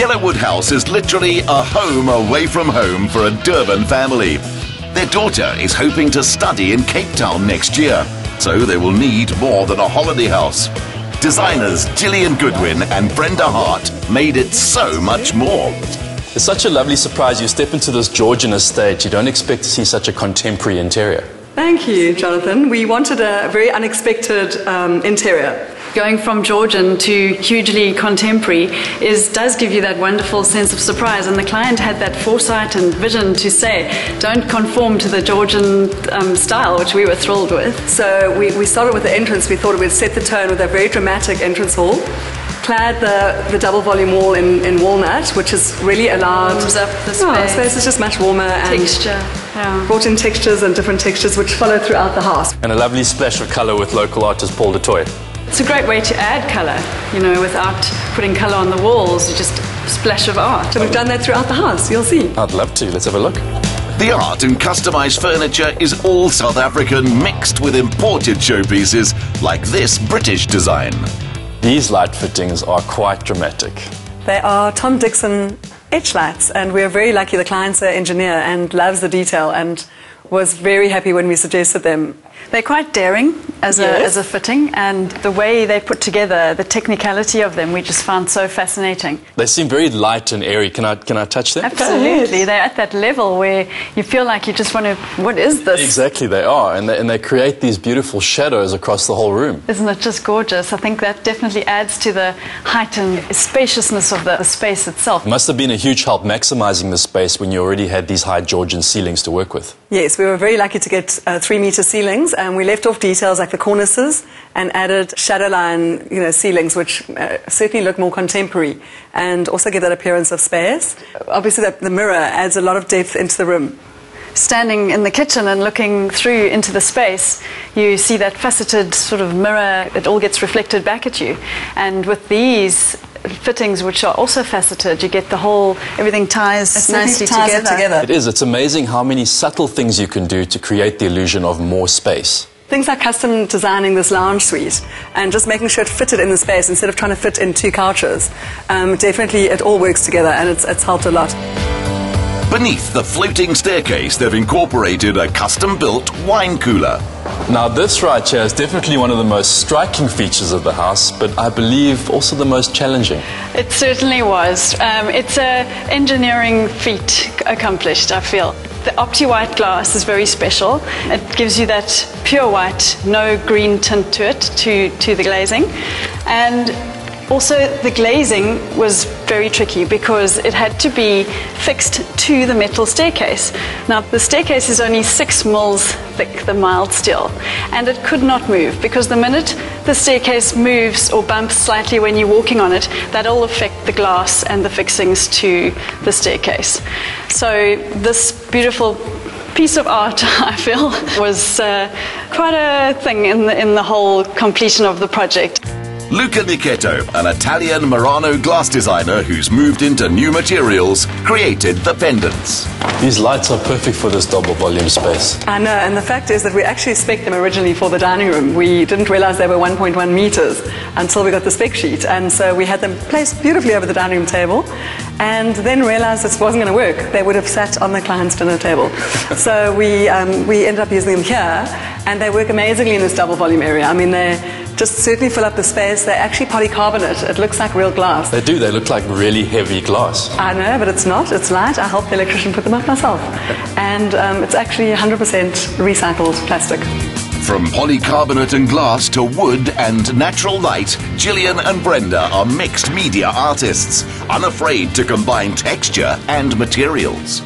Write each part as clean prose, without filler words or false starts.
Yellowwood House is literally a home away from home for a Durban family. Their daughter is hoping to study in Cape Town next year, so they will need more than a holiday house. Designers Gillian Goodwin and Brenda Hart made it so much more. It's such a lovely surprise. You step into this Georgian estate, you don't expect to see such a contemporary interior. Thank you, Jonathan. We wanted a very unexpected interior. Going from Georgian to hugely contemporary does give you that wonderful sense of surprise, and the client had that foresight and vision to say, don't conform to the Georgian style, which we were thrilled with. So we started with the entrance. We thought it would set the tone with a very dramatic entrance hall. Clad the double volume wall in walnut, which has really allowed... Warms up the space. The space is just much warmer. Texture. And brought in textures and different textures which follow throughout the house. And a lovely splash of colour with local artist Paul du Toit. It's a great way to add colour, you know, without putting colour on the walls, just a splash of art. So we've done that throughout the house, you'll see. I'd love to. Let's have a look. The art in customised furniture is all South African, mixed with imported showpieces like this British design. These light fittings are quite dramatic. They are Tom Dixon etch lights, and we're very lucky. The client's an engineer and loves the detail and was very happy when we suggested them. They're quite daring as a fitting, and the way they put together, the technicality of them, we just found so fascinating. They seem very light and airy. Can I touch them? Absolutely. They're at that level where you feel like you just want to, what is this? Exactly, they are. And they create these beautiful shadows across the whole room. Isn't it just gorgeous? I think that definitely adds to the height and spaciousness of the space itself. It must have been a huge help maximising the space when you already had these high Georgian ceilings to work with. Yes, we were very lucky to get 3-metre ceilings, and we left off details like the cornices and added shadow line, ceilings, which certainly look more contemporary and also give that appearance of space. Obviously, the mirror adds a lot of depth into the room. Standing in the kitchen and looking through into the space, you see that faceted sort of mirror. It all gets reflected back at you. And with these fittings, which are also faceted, you get the whole, everything ties nicely together. It is. It's amazing how many subtle things you can do to create the illusion of more space. Things like custom designing this lounge suite and just making sure it fitted in the space instead of trying to fit in 2 couches. Definitely it all works together, and it's helped a lot. Beneath the floating staircase, they've incorporated a custom-built wine cooler. Now, this right here is definitely one of the most striking features of the house, but I believe also the most challenging. It certainly was. It's an engineering feat accomplished, I feel. The Opti-White glass is very special. It gives you that pure white, no green tint to it, to the glazing. And also, the glazing was very tricky because it had to be fixed to the metal staircase. Now, the staircase is only 6 mils thick, the mild steel, and it could not move because the minute the staircase moves or bumps slightly when you're walking on it, that'll affect the glass and the fixings to the staircase. So this beautiful piece of art, I feel, was quite a thing in the whole completion of the project. Luca Nicchetto, an Italian Murano glass designer who's moved into new materials, created the pendants. These lights are perfect for this double volume space. I know, and the fact is that we actually spec'd them originally for the dining room. We didn't realize they were 1.1 meters until we got the spec sheet, and so we had them placed beautifully over the dining room table, and then realized this wasn't going to work. They would have sat on the client's dinner table. So we ended up using them here, and they work amazingly in this double volume area. I mean, they just certainly fill up the space. They're actually polycarbonate. It looks like real glass. They do. They look like really heavy glass. I know, but it's not. It's light. I helped the electrician put them up myself. And it's actually 100% recycled plastic. From polycarbonate and glass to wood and natural light, Gillian and Brenda are mixed media artists, unafraid to combine texture and materials.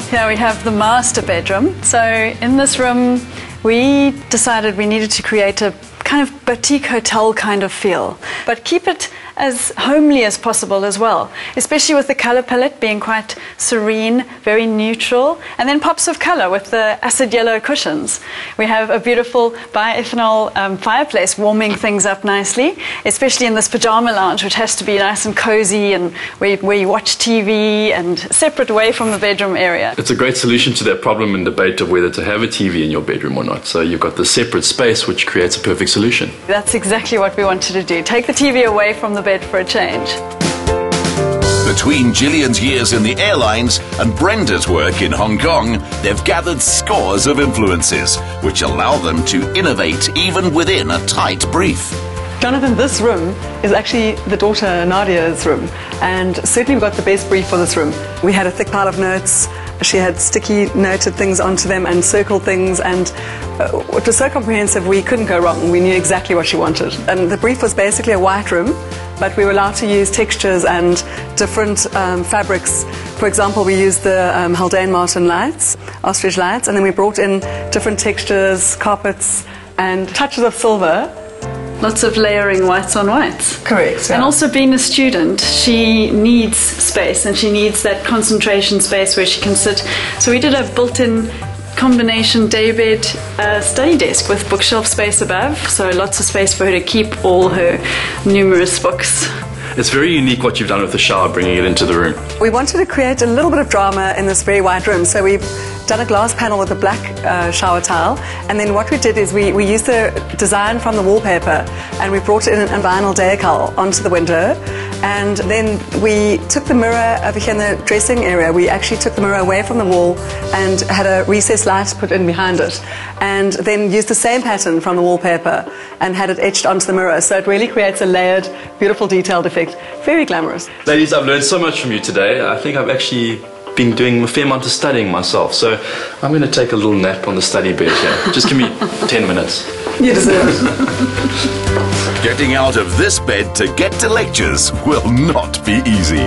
Here we have the master bedroom. So in this room, we decided we needed to create a kind of boutique hotel kind of feel, but keep it as homely as possible as well, especially with the color palette being quite serene, very neutral, and then pops of color with the acid yellow cushions. We have a beautiful bioethanol fireplace warming things up nicely, especially in this pajama lounge, which has to be nice and cozy and where you watch TV and separate away from the bedroom area. It's a great solution to that problem and debate of whether to have a TV in your bedroom or not. So you've got the separate space, which creates a perfect solution. That's exactly what we wanted to do. Take the TV away from the bed for a change. Between Gillian's years in the airlines and Brenda's work in Hong Kong, they've gathered scores of influences, which allow them to innovate even within a tight brief. Jonathan, this room is actually the daughter Nadia's room, and certainly we got the best brief for this room. We had a thick pile of notes. She had sticky noted things onto them and circled things, and it was so comprehensive we couldn't go wrong. We knew exactly what she wanted. And the brief was basically a white room, but we were allowed to use textures and different fabrics. For example, we used the Haldane Martin lights, ostrich lights, and then we brought in different textures, carpets, and touches of silver. Lots of layering whites on whites. Correct. Yeah. And also being a student, she needs space, and she needs that concentration space where she can sit. So we did a built-in combination daybed study desk with bookshelf space above, so lots of space for her to keep all her numerous books. It's very unique what you've done with the shower, bringing it into the room. We wanted to create a little bit of drama in this very white room, so we've done a glass panel with a black shower tile, and then what we did is we used the design from the wallpaper and we brought in a vinyl decal onto the window, and then we took the mirror over here in the dressing area. We actually took the mirror away from the wall and had a recessed light put in behind it, and then used the same pattern from the wallpaper and had it etched onto the mirror, so it really creates a layered, beautiful, detailed effect. Very glamorous. Ladies, I've learned so much from you today. I think I've actually been doing a fair amount of studying myself, so I'm going to take a little nap on the study bed here. Just give me 10 minutes. You deserve it. Getting out of this bed to get to lectures will not be easy.